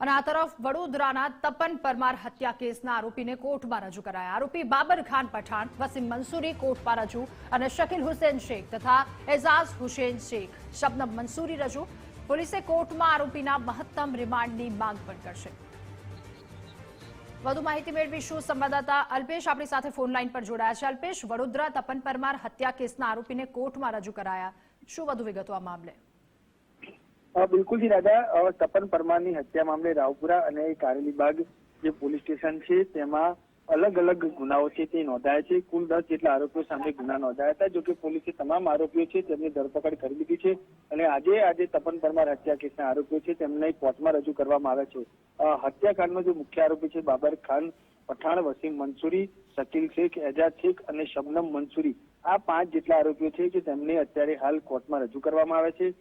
અને આ તરફ વડોદરાના તપન પરમાર હત્યા કેસના આરોપીને કોર્ટમાં રજૂ કરાયા। આરોપી બાબર ખાન પઠાણ, વસીમ મંસૂરી કોર્ટમાં રજૂ અને શકીલ હુસેન શેખ તથા એઝાઝ હુસેન શેખ, શબનમ મંસૂરી રજૂ। પોલીસે કોર્ટમાં આરોપીના મહત્તમ રિમાન્ડની માંગ પણ કરશે। વધુ માહિતી મેળવીશું। સંવાદદાતા અલ્પેશ આપણી સાથે ફોન લાઈન પર જોડાયા છે। અલ્પેશ, વડોદરા તપન પરમાર હત્યા કેસના આરોપીને કોર્ટમાં રજૂ કરાયા, શું વધુ વિગતો આ મામલે? બિલકુલ જી દાદા, તપન પરમારની હત્યા મામલે રાવપુરા અને કારેલીબાગ જે પોલીસ સ્ટેશન છે તેમાં અલગ અલગ ગુનાઓ છે તે નોંધાયા છે। કુલ 10 જેટલા આરોપીઓ સામે ગુના નોંધાયા હતા। જોકે પોલીસે તમામ આરોપીઓ છે તેમની ધરપકડ કરી લીધી છે અને આજે તપન પરમાર હત્યા કેસના આરોપીઓ છે તેમને કોર્ટમાં રજૂ કરવામાં આવ્યા છે। હત્યાકાંડનો જે મુખ્ય આરોપી છે બાબર ખાન પઠાણ, વસીમ મંસૂરી, શકીલ શેખ, એજાજ શેખ અને શબનમ મંસૂરી, આ 5 જેટલા આરોપીઓ છે કે તેમને અત્યારે હાલ કોર્ટમાં રજૂ કરવામાં આવે છે।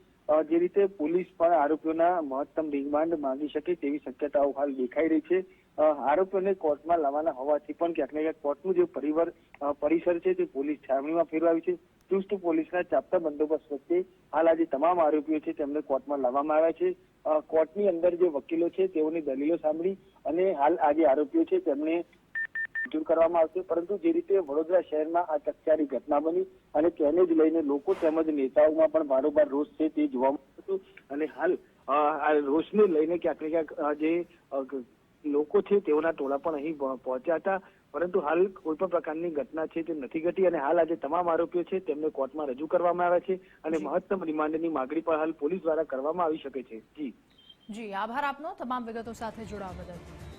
જે રીતે પોલીસ પણ આરોપીઓના મહત્તમ રિમાન્ડ માંગી શકે તેવી શક્યતાઓ હાલ દેખાઈ રહી છે। આરોપીઓને કોર્ટમાં લાવવાના હોવાથી પણ ક્યાંક ને ક્યાંક કોર્ટનું જે પરિસર છે તે પોલીસ છાવણીમાં ફેરવાયું છે। ચુસ્ત પોલીસના ચાપતા બંદોબસ્ત વચ્ચે હાલ આજે તમામ આરોપીઓ છે તેમને કોર્ટમાં લાવવામાં આવ્યા છે। કોર્ટની અંદર જે વકીલો છે તેઓની દલીલો સાંભળી અને હાલ આજે આરોપીઓ છે તેમને રજૂ કરવામાં આવશે। પરંતુ જે રીતે વડોદરા શહેરમાં આ ચકચારી ઘટના બની અને તેને જ લઈને લોકો તેમજ નેતાઓમાં પણ બારોબાર રોષ છે તે જોવા મળ્યું હતું અને હાલ આ રોષને લઈને ક્યાંક ને ક્યાંક જે લોકો છે તેઓના ટોળા પણ અહીં પહોંચ્યા હતા। પરંતુ હાલ કોઈ પણ પ્રકારની ઘટના છે તે નથી ઘટી અને હાલ આજે તમામ આરોપીઓ છે તેમને કોર્ટમાં રજૂ કરવામાં આવ્યા છે અને મહત્તમ રિમાન્ડની માગણી પણ હાલ પોલીસ દ્વારા કરવામાં આવી શકે છે। જી, આભાર આપનો તમામ વિગતો સાથે જોડાવા બદલ।